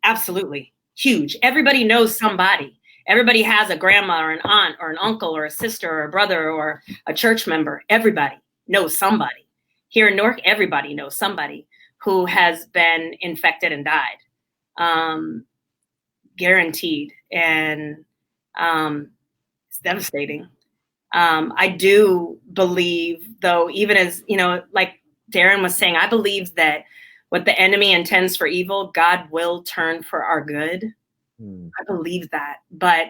Speaker 2: absolutely huge. Everybody knows somebody. Everybody has a grandma or an aunt or an uncle or a sister or a brother or a church member. Everybody knows somebody. Here in Newark, everybody knows somebody who has been infected and died. Guaranteed. And it's devastating. I do believe, though, even as, like Darron was saying, I believe that what the enemy intends for evil, God will turn for our good. I believe that, but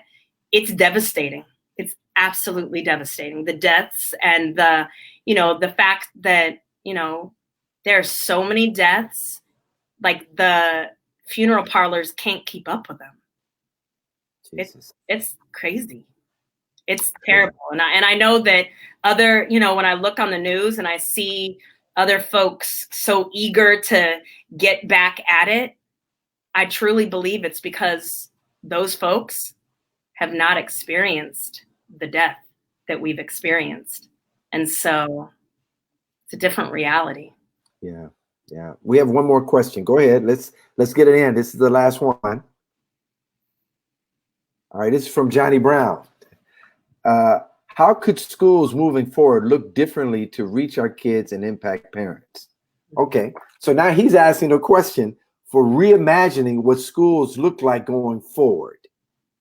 Speaker 2: it's devastating. It's absolutely devastating. The deaths and the fact that, there are so many deaths, like the funeral parlors can't keep up with them. It's crazy. It's terrible. And I know that other, when I look on the news and I see other folks so eager to get back at it, I truly believe it's because those folks have not experienced the death that we've experienced. And so it's a different reality.
Speaker 1: Yeah. We have one more question. Go ahead. Let's get it in. This is the last one. All right. This is from Johnny Brown. How could schools moving forward look differently to reach our kids and impact parents? Okay. So now he's asking a question for reimagining what schools look like going forward.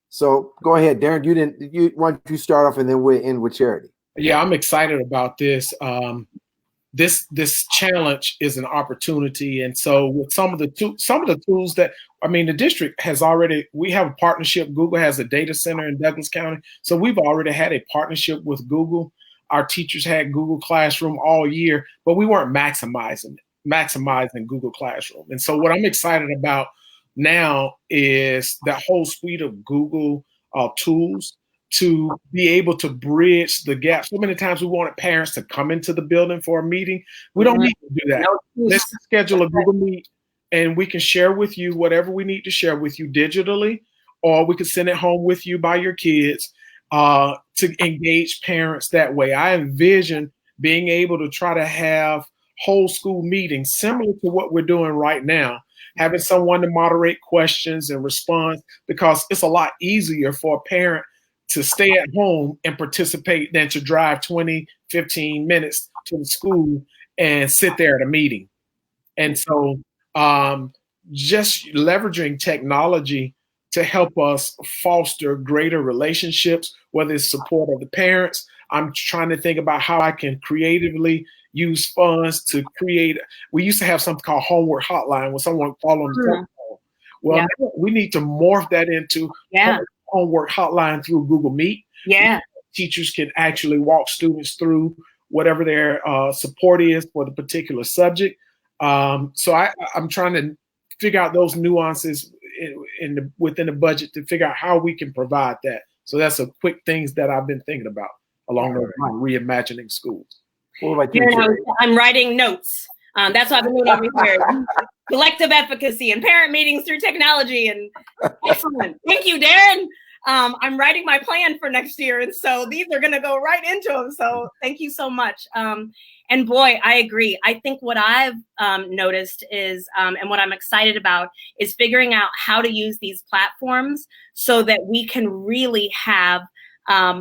Speaker 1: So go ahead, Darron. Why don't you start off and then we'll end with Charity?
Speaker 3: Yeah, I'm excited about this. this challenge is an opportunity. And so with some of the tools that, I mean, the district has already, we have a partnership. Google has a data center in Douglas County. So we've already had a partnership with Google. Our teachers had Google Classroom all year, but we weren't maximizing Google Classroom. And so what I'm excited about now is that whole suite of Google tools to be able to bridge the gap. So many times we wanted parents to come into the building for a meeting. We don't need to do that. Let's schedule a Google Meet and we can share with you whatever we need to share with you digitally, or we can send it home with you by your kids to engage parents that way. I envision being able to try to have whole school meetings similar to what we're doing right now, having someone to moderate questions and respond, because it's a lot easier for a parent to stay at home and participate than to drive 20, 15 minutes to the school and sit there at a meeting. And so just leveraging technology to help us foster greater relationships, whether it's support of the parents. I'm trying to think about how I can creatively use funds to create. We used to have something called homework hotline when someone called on the telephone. Well, now we need to morph that into homework hotline through Google Meet.
Speaker 2: Yeah.
Speaker 3: Teachers can actually walk students through whatever their support is for the particular subject. So I'm trying to figure out those nuances within the budget to figure out how we can provide that. So that's a quick things that I've been thinking about along those lines, reimagining schools.
Speaker 2: I'm writing notes. That's what I've been doing over here. Collective efficacy and parent meetings through technology. And excellent. Thank you, Darron. I'm writing my plan for next year. And so these are going to go right into them. So thank you so much. And boy, I agree. I think what I've noticed is, and what I'm excited about is figuring out how to use these platforms so that we can really have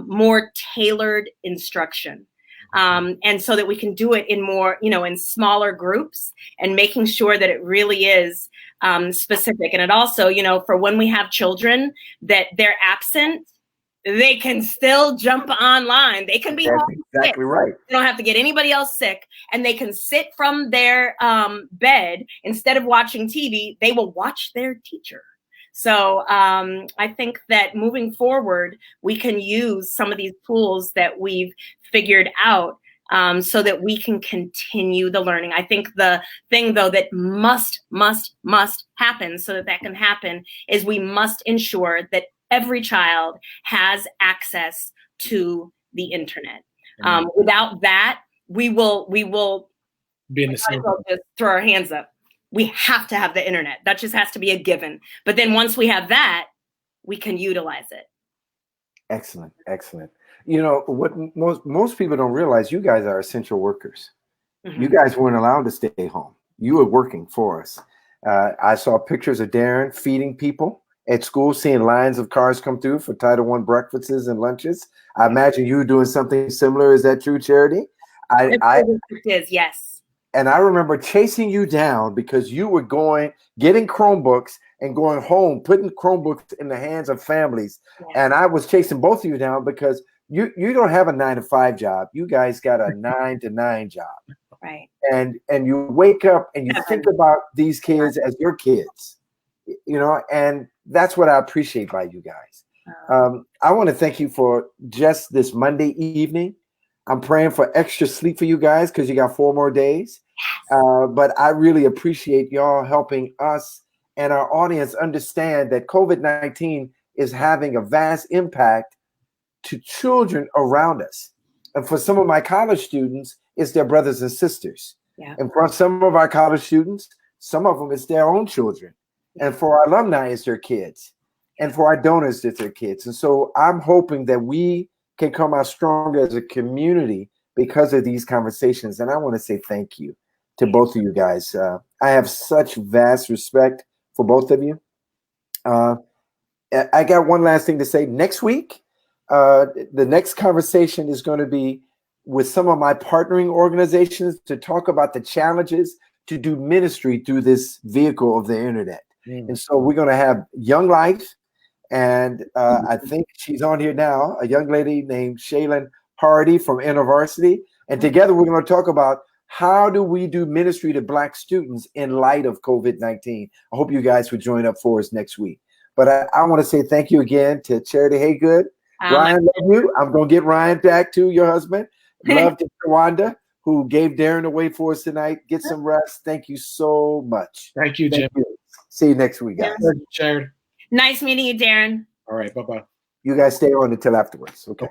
Speaker 2: more tailored instruction. And so that we can do it in more, in smaller groups and making sure that it really is specific. And it also, for when we have children that they're absent, they can still jump online. They can be home
Speaker 1: exactly
Speaker 2: sick.
Speaker 1: Right.
Speaker 2: They don't have to get anybody else sick, and they can sit from their bed instead of watching TV. They will watch their teacher. So I think that moving forward, we can use some of these tools that we've figured out so that we can continue the learning. I think the thing, though, that must happen so that can happen is we must ensure that every child has access to the internet. Without that, we will
Speaker 3: be in the same.
Speaker 2: Just throw our hands up. We have to have the internet. That just has to be a given. But then once we have that, we can utilize it.
Speaker 1: Excellent. What most people don't realize, you guys are essential workers. Mm-hmm. You guys weren't allowed to stay home. You were working for us. I saw pictures of Darron feeding people at school, seeing lines of cars come through for Title I breakfasts and lunches. I imagine you were doing something similar. Is that true, Charity?
Speaker 2: It is, yes.
Speaker 1: And I remember chasing you down because you were getting Chromebooks and going home, putting Chromebooks in the hands of families. Yeah. And I was chasing both of you down because you don't have a 9-to-5 job. You guys got a 9-to-9 job.
Speaker 2: Right.
Speaker 1: And you wake up and you think about these kids as your kids, and that's what I appreciate by you guys. I want to thank you for just this Monday evening. I'm praying for extra sleep for you guys because you got 4 more days. But I really appreciate y'all helping us and our audience understand that COVID-19 is having a vast impact to children around us. And for some of my college students, it's their brothers and sisters. Yeah. And for some of our college students, some of them, it's their own children. And for our alumni, it's their kids. And for our donors, it's their kids. And so I'm hoping that we can come out stronger as a community because of these conversations. And I want to say thank you to both of you guys. I have such vast respect for both of you. I got one last thing to say. Next week, the next conversation is going to be with some of my partnering organizations to talk about the challenges to do ministry through this vehicle of the internet. And so we're going to have Young Life, and I think she's on here now, a young lady named Shaylin Hardy from InterVarsity. And together we're going to talk about How do we do ministry to Black students in light of COVID-19? I hope you guys would join up for us next week. But I want to say thank you again to Charity Haygood. Ryan, love you. I'm going to get Ryan back to your husband. Love to Tawanda, who gave Darron away for us tonight. Get some rest. Thank you so much.
Speaker 3: Thank you, Jim.
Speaker 1: See you next week, guys.
Speaker 3: Charity.
Speaker 2: Nice meeting you, Darron.
Speaker 3: All right. Bye-bye.
Speaker 1: You guys stay on until afterwards. Okay.